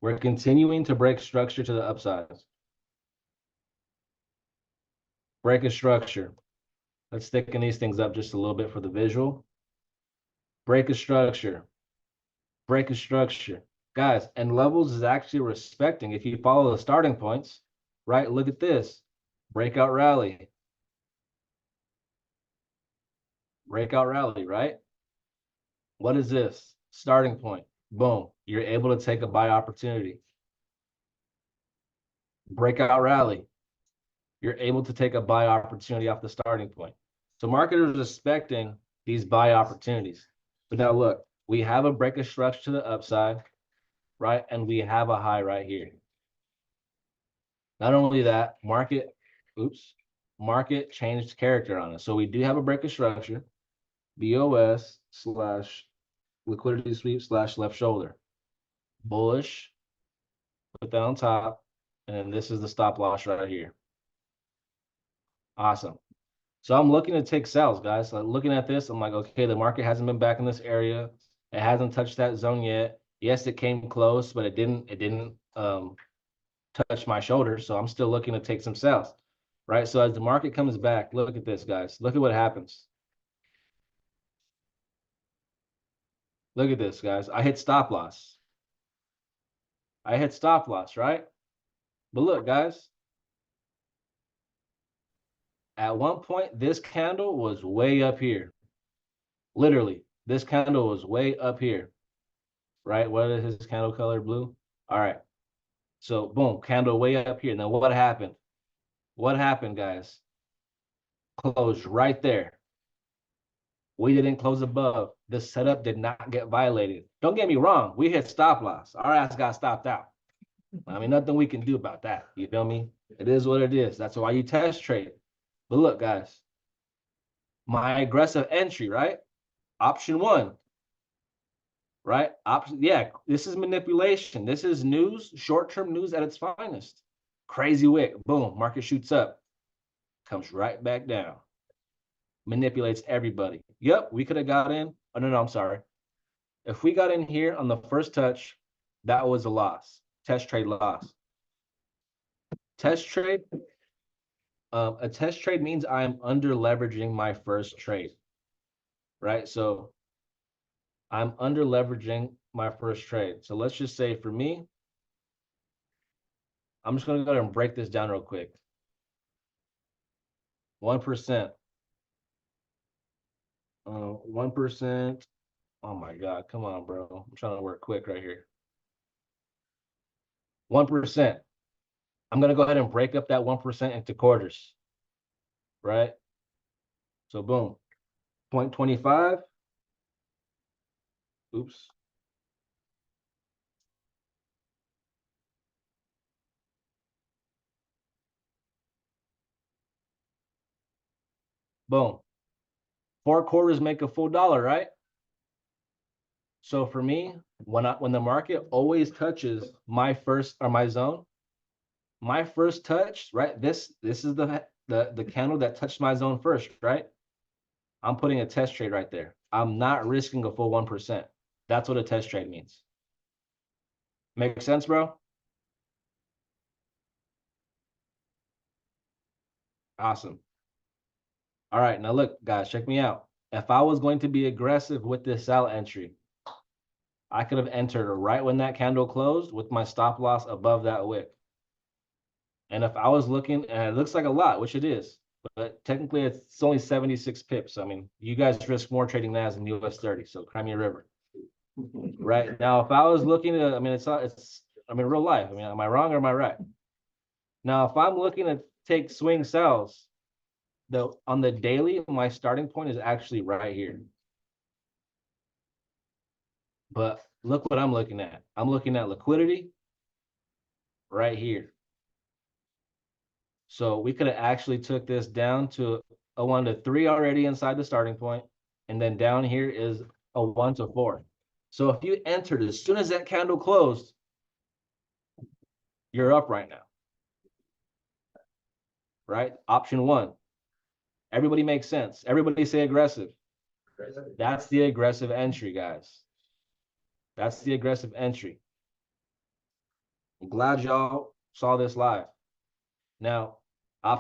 We're continuing to break structure to the upside. Break a structure. Let's thicken these things up just a little bit for the visual. Break a structure. Break a structure. Guys, and levels is actually respecting. If you follow the starting points, right? Look at this. Breakout rally. Breakout rally, right? What is this? Starting point. Boom. You're able to take a buy opportunity. Breakout rally. You're able to take a buy opportunity off the starting point. So marketers are expecting these buy opportunities. But now look, we have a break of structure to the upside, right? And we have a high right here. Not only that, market changed character on us. So we do have a break of structure, BOS / liquidity sweep / left shoulder. Bullish, put that on top, and then this is the stop loss right here. Awesome. So I'm looking to take sales, guys. So looking at this, I'm like, okay, the market hasn't been back in this area. It hasn't touched that zone yet. Yes, it came close, but it didn't touch my shoulder. So I'm still looking to take some sales, right? So as the market comes back, look at this, guys. Look at what happens. Look at this, guys. I hit stop loss. I hit stop loss, right? But look, guys. At one point, this candle was way up here. Literally, this candle was way up here, right? What is his candle color? Blue. All right. So boom, candle way up here. Now what happened? What happened, guys? Closed right there. We didn't close above. The setup did not get violated. Don't get me wrong. We hit stop loss. Our ass got stopped out. I mean, nothing we can do about that. You feel me? It is what it is. That's why you test trade. But look, guys, my aggressive entry, right? Option 1, right? Yeah, this is manipulation. This is news, short-term news at its finest. Crazy wick, boom, market shoots up, comes right back down, manipulates everybody. Yep, we could have got in. Oh, no, I'm sorry. If we got in here on the first touch, that was a loss. Test trade loss. Test trade. A test trade means I'm under leveraging my first trade, right? So I'm under leveraging my first trade. So let's just say for me, I'm just going to go ahead and break this down real quick. 1%. 1%. Oh my God, come on, bro. I'm trying to work quick right here. 1%. I'm going to go ahead and break up that 1% into quarters, right? So boom, 0.25. Oops. Boom. 4 quarters make a full dollar, right? So for me, when the market always touches my first or my zone, my first touch, right? This is the candle that touched my zone first, right? I'm putting a test trade right there. I'm not risking a full 1%. That's what a test trade means. Make sense, bro? Awesome. All right, now look, guys, check me out. If I was going to be aggressive with this sell entry, I could have entered right when that candle closed with my stop loss above that wick. And if I was looking, and it looks like a lot, which it is, but technically it's only 76 pips. I mean, you guys risk more trading NAS than US 30, so Crimea River. Right now, if I was looking at, I mean, I mean, real life. I mean, am I wrong or am I right? Now, if I'm looking to take swing sells, on the daily, my starting point is actually right here. But look what I'm looking at. I'm looking at liquidity right here. So we could have actually took this down to a 1 to 3 already inside the starting point. And then down here is a 1 to 4. So if you entered as soon as that candle closed, you're up right now. Right? Option 1. Everybody makes sense. Everybody say aggressive. That's the aggressive entry, guys. That's the aggressive entry. I'm glad y'all saw this live. Now,